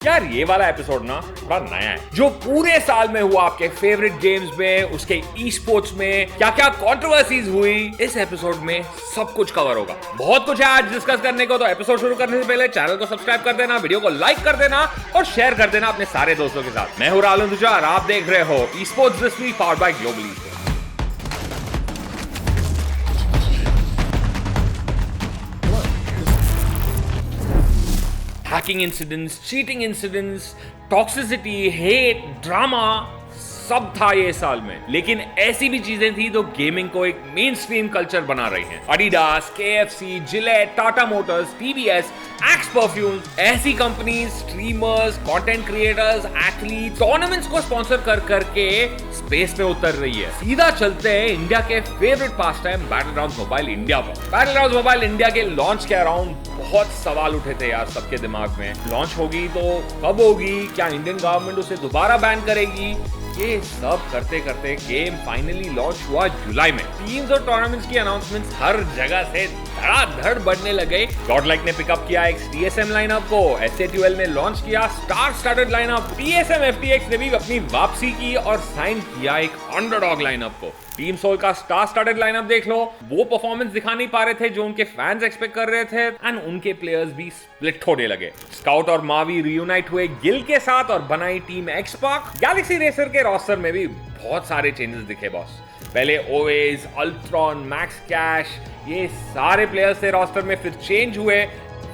यार ये वाला एपिसोड ना थोड़ा नया है। जो पूरे साल में हुआ आपके फेवरेट गेम्स में, उसके ई स्पोर्ट्स में क्या क्या कंट्रोवर्सीज हुई, इस एपिसोड में सब कुछ कवर होगा। बहुत कुछ है आज डिस्कस करने को, तो एपिसोड शुरू करने से पहले चैनल को सब्सक्राइब कर देना, वीडियो को लाइक कर देना और शेयर कर देना अपने सारे दोस्तों के साथ। मैं हूं राहुल अंदुजा और आप देख रहे हो esports this week powered by Global E. Hacking incidents, cheating incidents, toxicity, hate, drama सब था ये साल में। लेकिन ऐसी भी चीजें थी जो गेमिंग को एक मेन स्ट्रीम कल्चर बना रही हैं। Adidas, KFC, Gillette, Tata motors, TVS, Axe perfumes, ऐसी companies, streamers, content creators, athlete tournaments को स्पॉन्सर कर करके स्पेस में उतर रही है। सीधा चलते हैं इंडिया के favourite pastime battle grounds mobile India पर। बैटल ग्राउंड्स मोबाइल इंडिया के लॉन्च के अराउंड बहुत सवाल उठे थे यार सबके दिमाग में। लॉन्च होगी तो कब होगी, क्या इंडियन गवर्नमेंट उसे दोबारा बैन करेगी? ये सब करते करते गेम फाइनली लॉन्च हुआ जुलाई में। टीम्स और टूर्नामेंट्स की अनाउंसमेंट्स हर जगह से धड़ाधड़ बढ़ने लगे। गॉडलाइक ने पिकअप किया एक TSM लाइनअप को, SA12 ने लॉन्च किया स्टार स्टडड लाइनअप, TSM FTX ने भी अपनी वापसी की और साइन किया एक अंडरडॉग लाइनअप को। टीम सोल का स्टार स्टडड लाइनअप देख लो, वो परफॉर्मेंस दिखा नहीं पा रहे थे जो उनके फैंस एक्सपेक्ट कर रहे थे, एंड उनके प्लेयर्स भी स्प्लिट होने लगे। स्काउट और मावी रियूनाइट हुए गिल के साथ और बनाई टीम एक्सपार्क। गैलेक्सी रेसर के रोस्टर में भी बहुत सारे चेंजेस दिखे बॉस। पहले ओवेज, अल्ट्रॉन, मैक्स कैश, ये सारे प्लेयर्स थे रोस्टर में, फिर चेंज हुए,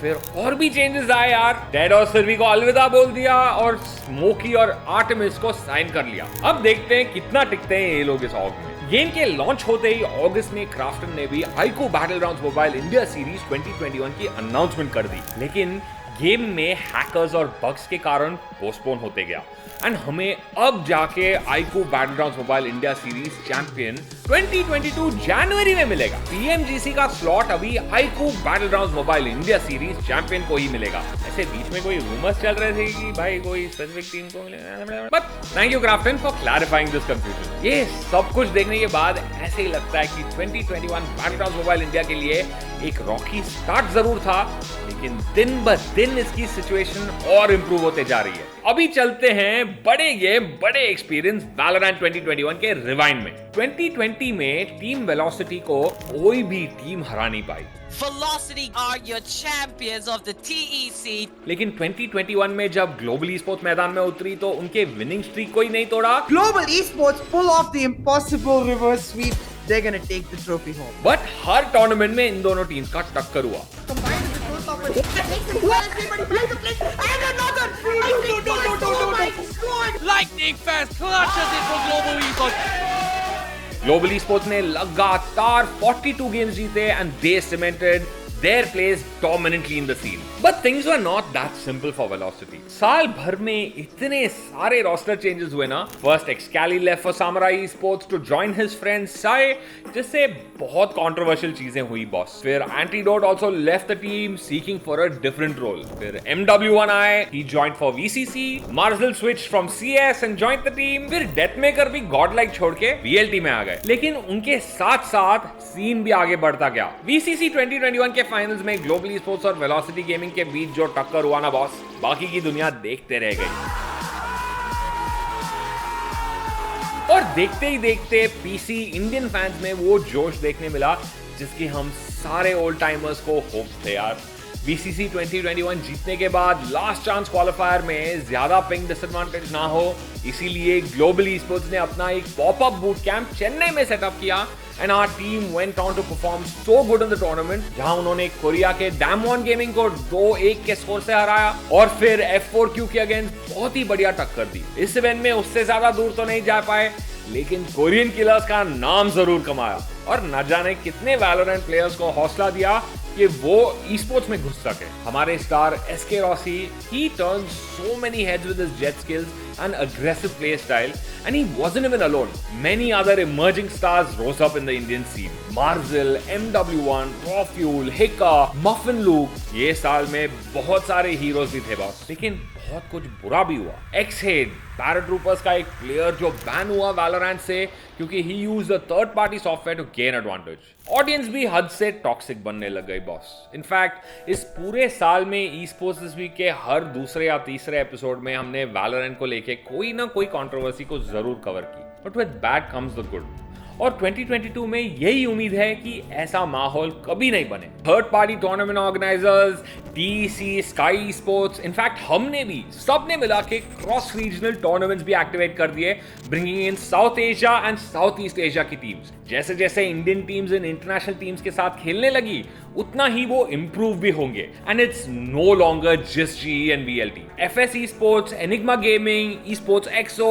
फिर और भी चेंजेस आए यार। डेड और सिल्वी को अलविदा बोल दिया और स्मोकी और आर्टेमिस को साइन कर लिया। अब देखते हैं कितना टिकते हैं ये लोग इस ऑग में। गेम के लॉन्च होते ही अगस्त में क्राफ्टन ने भी iQOO battle grounds mobile India series 2021 की अनाउंसमेंट कर दी, लेकिन गेम में हैकर्स और बग्स के कारण पोस्टपोन होते गया एंड हमें अब जाके iQOO battle grounds mobile India series champion 2022 जनवरी में मिलेगा। PMGC का स्लॉट अभी iQOO battle grounds mobile India series champion को ही मिलेगा। ऐसे बीच में कोई रूमर्स चल रहे थे कि भाई कोई स्पेसिफिक टीम को मिलेगा, but thank you Krafton for clarifying this confusion. ये सब कुछ देखने के बाद ऐसे ही लगता है कि 2021 बैटल ग्राउंड्स मोबाइल इंडिया के लिए एक रॉकी स्टार्ट जरूर था, लेकिन दिन ब दिन इसकी सिचुएशन और इंप्रूव होते जा रही है। अभी चलते हैं बड़े गेम बड़े एक्सपीरियंस वैलोरेंट 2021 के रिवाइंड में। 2020 में टीम वेलोसिटी को कोई भी टीम हरा नहीं पाई। Velocity are your champions of the TEC. लेकिन 2021 में जब ग्लोबल ई स्पोर्ट्स मैदान में उतरी तो उनके विनिंग स्ट्रीक को ही नहीं तोड़ा। Global Esports pull off the impossible reverse sweep. They're gonna take the trophy home. But her tournament में इन दोनों टीम्स का टक्कर हुआ। Lightning fast clutches it for Global Esports. Global e sports ने लगातार 42 गेम्स जीते and they cemented their place dominantly in the scene. But things were not that simple for Velocity. साल भर में इतने सारे roster changes हुए ना। First Excali left for Samurai Esports to join his friend Sai, जिससे बहुत controversial चीजें हुई बॉस। फिर Antidote also left the team seeking for a different role. फिर MW1 आए, he joined for VCC. Marzel switched from CS and joined the team. फिर Deathmaker भी Godlike छोड़ के VLT में आ गए, लेकिन उनके साथ साथ सीन भी आगे बढ़ता गया। VCC 2021 के फाइनल्स में ग्लोबल ई स्पोर्ट्स और वेलोसिटी गेमिंग के बीच जो टक्कर हुआ ना बॉस, बाकी की दुनिया देखते रह गई। और देखते ही देखते पीसी इंडियन फैंस में वो जोश देखने मिला जिसकी हम सारे ओल्ड टाइमर्स को होप थे यार। VCC 2021 जीतने के बाद लास्ट चांस क्वालिफायर में ज्यादा पिंग डिसएडवांटेज ना हो, इसीलिए ग्लोबल ई स्पोर्ट्स ने अपना एक पॉपअप बूट कैंप चेन्नई में सेटअप किया and our team went on to perform so good in the tournament, जहां उन्होंने कोरिया के Damwon Gaming को 2-1 के स्कोर से हराया और फिर F4Q के अगेंस्ट बहुत ही बढ़िया टक्कर दी। इस इवेंट में उससे ज्यादा दूर तो नहीं जा पाए, लेकिन कोरियन किलर्स का नाम जरूर कमाया और न जाने कितने वैलोरेंट प्लेयर्स को हौसला दिया कि वो ई स्पोर्ट्स में घुस सके। हमारे star SK Rossi, he turned so many heads with his jet skills and aggressive play style, and he wasn't even alone. Many other emerging stars rose up in the Indian scene. Marzel, MW1, Rawfuel, Hika, Muffin Luke, ये साल में बहुत सारे heroes भी थे boss, लेकिन बहुत कुछ बुरा भी हुआ। एक्स-हेड पैराट्रूपर्स का एक प्लेयर जो बैन हुआ वैलोरेंट से क्योंकि he used a third party software to gain advantage. Audience भी हद से टॉक्सिक बनने लग गई बॉस। इनफैक्ट इस पूरे साल में ई स्पोर्ट्स दिस वीक के हर दूसरे या तीसरे एपिसोड में हमने वैलोरेंट को लेके कोई ना कोई कंट्रोवर्सी को जरूर कवर की, but with bad comes the good. और 2022 में यही उम्मीद है कि ऐसा माहौल कभी नहीं बने। Third party tournament organizers, TC, Skyesports, in fact हमने भी सबने मिला के क्रॉस रीजनल टूर्नामेंट्स भी एक्टिवेट कर दिए, bringing in South Asia and South East Asia की टीम्स। जैसे जैसे इंडियन टीम्स इन इंटरनेशनल टीम्स के साथ खेलने लगी उतना ही वो इंप्रूव भी होंगे। And it's no longer just GE and VLT. FS esports, Enigma gaming, esports Exo,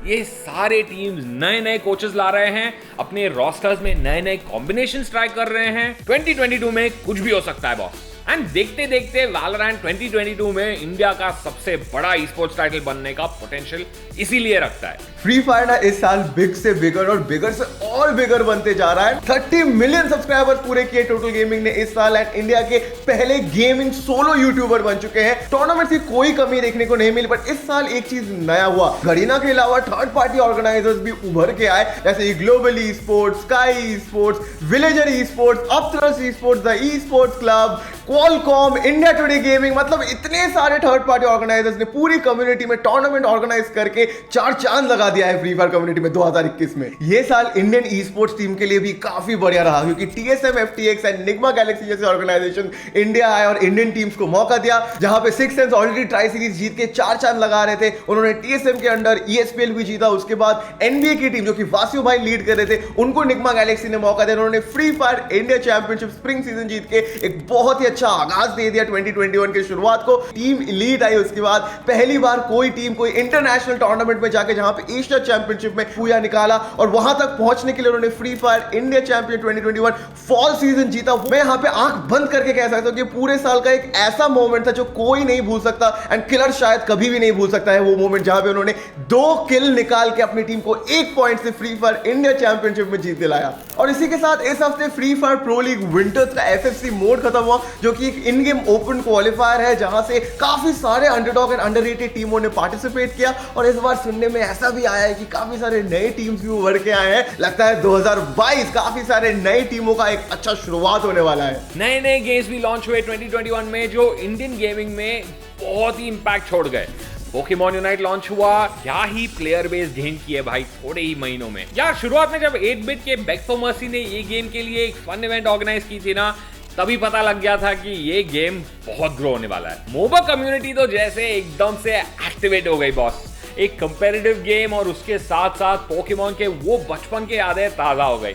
ये सारे टीम्स नए नए कोचेस ला रहे हैं, अपने रोस्टर्स में नए नए कॉम्बिनेशंस ट्राई कर रहे हैं। 2022 में कुछ भी हो सकता है बॉस। एंड देखते देखते वैलोरेंट 2022 में इंडिया का सबसे बड़ा ई स्पोर्ट्स टाइटल बनने का पोटेंशियल इसीलिए रखता है। फ्री फायर ना इस साल बिग से बिगर और बिगर से और बिगर बनते जा रहा है। 30 मिलियन सब्सक्राइबर्स पूरे किए टोटल गेमिंग ने इस साल एंड इंडिया के पहले गेमिंग सोलो यूट्यूबर बन चुके हैं। टूर्नामेंट की कोई कमी देखने को नहीं मिली, बट इस साल एक चीज नया हुआ। गरीना के अलावा थर्ड पार्टी ऑर्गेनाइजर्स भी उभर के आए, जैसे global e sports, sky e sports, villager e sports, upthrust e sports, the e sports club, Qualcomm, India today gaming. मतलब इतने सारे थर्ड पार्टी ऑर्गेनाइजर्स ने पूरी कम्युनिटी में टूर्नामेंट ऑर्गेनाइज करके चार चांद लगा दिया है फ्री फायर कम्युनिटी में 2021 में। ये साल इंडियन ई स्पोर्ट्स टीम के लिए भी काफी बढ़िया रहा, क्योंकि TSM, FTX and Nigma Galaxy जैसे ऑर्गेनाइजेशन इंडिया आए और इंडियन टीम्स को मौका दिया। जहां पे six sense already tri series जीत के चार चांद लगा रहे थे, उन्होंने टीएसएम के अंडर ईएसपीएल भी जीता। उसके बाद एनबीए की टीम जो कि वासियो भाई लीड कर रहे थे, उनको निग्मा गैलेक्सी ने मौका दिया। उन्होंने free fire India championship spring season जीत के एक बहुत ही अच्छा आगाज दे दिया 2021 की शुरुआत को। टीम एलीट आई, उसके बाद पहली बार कोई टीम कोई इंटरनेशनल टूर्नामेंट में जाके जहां पे एशिया चैंपियनशिप में पूजा निकाला, और वहां तक पहुंचने के लिए उन्होंने free fire India champion 2021 fall season जीता। मैं यहां पे आंख बंद करके कह सकता हूं कि पूरे साल का एक ऐसा मोमेंट था जो कोई नहीं भूल सकता, एंड किलर शायद कभी भी नहीं भूल सकता है वो मोमेंट जहां पे उन्होंने 2 किल निकाल के अपनी टीम को 1 पॉइंट से फ्री फायर इंडिया चैंपियनशिप में जीत दिलाया। और इसी के साथ इस हफ्ते free fire pro league winters का एफएफसी मोड खत्म हुआ, जो कि एक इन गेम ओपन क्वालिफायर है जहां से काफी सारे अंडरडॉग एंड अंडररेटेड टीमों ने पार्टिसिपेट किया। और इस बार सुनने में ऐसा भी आया है कि काफी सारे नए टीम्स भी उभर के आए हैं। लगता है 2022 काफी सारे नई टीमों का एक अच्छा शुरुआत होने वाला है। नए नए गेम्स भी लॉन्च हुए 2021 में जो इंडियन गेमिंग में बहुत ही इंपैक्ट छोड़ गए। पोकेमॉन यूनाइट लॉन्च हुआ, क्या ही प्लेयर बेस गेन किए भाई थोड़े ही महीनों में। यार शुरुआत में जब 8-बिट के बेग फॉर मर्सी ने ये गेम के लिए एक फन इवेंट ऑर्गेनाइज की थी ना, तभी पता लग गया था कि ये गेम बहुत ग्रो होने वाला है। मोबा कम्युनिटी तो जैसे एकदम से एक्टिवेट हो गई बॉस। एक कंपेरेटिव गेम और उसके साथ साथ पोकेमॉन के वो बचपन के यादें ताजा हो गई।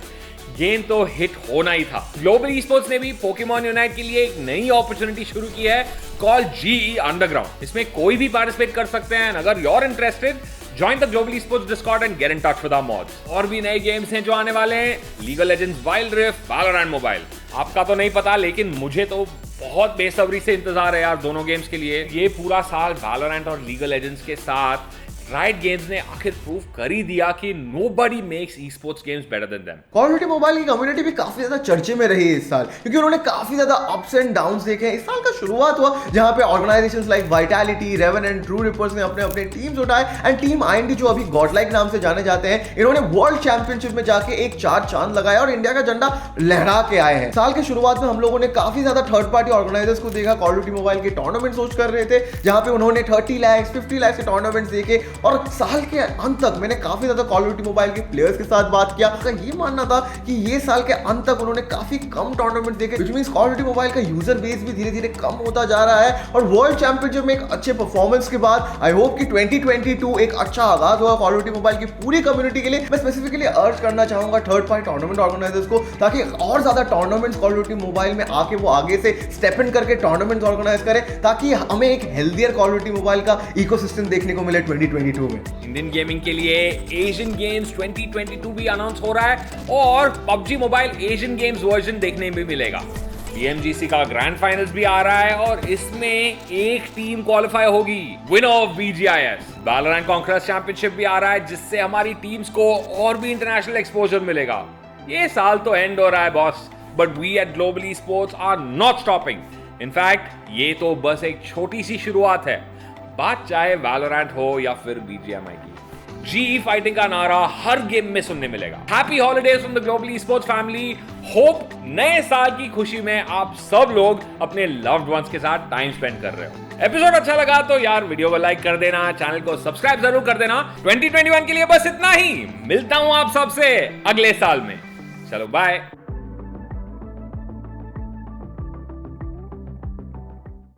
गेम तो हिट होना ही था। ग्लोबल ई स्पोर्ट्स ने भी पोकेमॉन यूनाइट के लिए एक नई अपॉर्चुनिटी शुरू की है, कॉल्ड जीई अंडरग्राउंड। इसमें कोई भी पार्टिसिपेट कर सकते हैं। अगर you are interested, join the Global Esports Discord and get in touch with our mods. और भी नए गेम्स हैं जो आने वाले हैं, League of Legends Wild Rift, Valorant Mobile. आपका तो नहीं पता, लेकिन मुझे तो बहुत बेसब्री से इंतजार है यार दोनों गेम्स के लिए। ये पूरा साल वैलोरेंट और लीग ऑफ लेजेंड्स के साथ राइट गेम्स ने आखिर प्रूव कर ही दिया कि nobody makes e sports games better than them. Call of duty mobile की कम्युनिटी भी काफी ज्यादा चर्चे में रही है इस साल, क्योंकि उन्होंने काफी ज्यादा अप्स एंड डाउन्स देखे हैं। इस साल का शुरुआत हुआ जहां पे organisations like vitality, revenant, true reapers ने अपने अपने टीम्स उठाए, एंड टीम आईएनडी जो अभी गॉडलाइक नाम से जाने जाते हैं, इन्होंने वर्ल्ड चैंपियनशिप में जाके एक चार चांद लगाया और इंडिया का झंडा लहरा के आए हैं। साल के शुरुआत में हम लोगों ने काफी ज्यादा थर्ड पार्टी ऑर्गेनाइजर्स को देखा कॉल ऑफ ड्यूटी मोबाइल के टूर्नामेंट होस्ट कर रहे थे, जहां पे उन्होंने 30 लाख 50 लाख के टूर्नामेंट्स देखे। और साल के अंत तक मैंने काफी ज्यादा कॉल ऑफ ड्यूटी मोबाइल के प्लेयर्स के साथ बात किया, उनका ये मानना था कि ये साल के अंत तक उन्होंने काफी कम टूर्नामेंट देखे, which means call of duty mobile का यूजर बेस भी धीरे धीरे कम होता जा रहा है। और वर्ल्ड चैंपियनशिप में एक अच्छे परफॉर्मेंस के बाद आई होप कि 2022 एक अच्छा आगाज होगा कॉल ऑफ ड्यूटी मोबाइल की पूरी कम्युनिटी के लिए। मैं स्पेसिफिकली अर्ज करना चाहूंगा थर्ड पार्टी टूर्नामेंट ऑर्गेनाइजर्स को, ताकि और ज्यादा tournaments call of duty mobile में आके वो आगे से स्टेप इन करके टूर्नामेंट्स ऑर्गेनाइज करें, ताकि हमें एक healthier call of duty mobile का इकोसिस्टम देखने को मिले 2022 में। इंडियन गेमिंग के लिए एशियन गेम्स 2022 भी अनाउंस हो रहा है और PUBG mobile Asian games version देखने में मिलेगा। BMGC का ग्रैंड फाइनल्स भी आ रहा है और इसमें एक टीम क्वालिफाई होगी, winner of BGIS। Valorant conquerors championship भी आ रहा है, जिससे हमारी टीम्स को और भी इंटरनेशनल एक्सपोजर मिलेगा। ये साल तो एंड हो रहा है boss, but we at Global Esports are not stopping. In fact ये तो बस एक छोटी सी शुरुआत है। बात चाहे वैलोरेंट हो या फिर BGMI की, GE फाइटिंग का नारा हर गेम में सुनने मिलेगा। Happy holidays from the global esports family. Hope नए साल की खुशी में आप सब लोग अपने लव्ड वंस के साथ टाइम स्पेंड कर रहे हो। एपिसोड अच्छा लगा तो यार वीडियो को लाइक कर देना, चैनल को सब्सक्राइब जरूर कर देना। 2021 के लिए बस इतना ही। मिलता हूं आप सबसे अगले साल में। चलो बाय।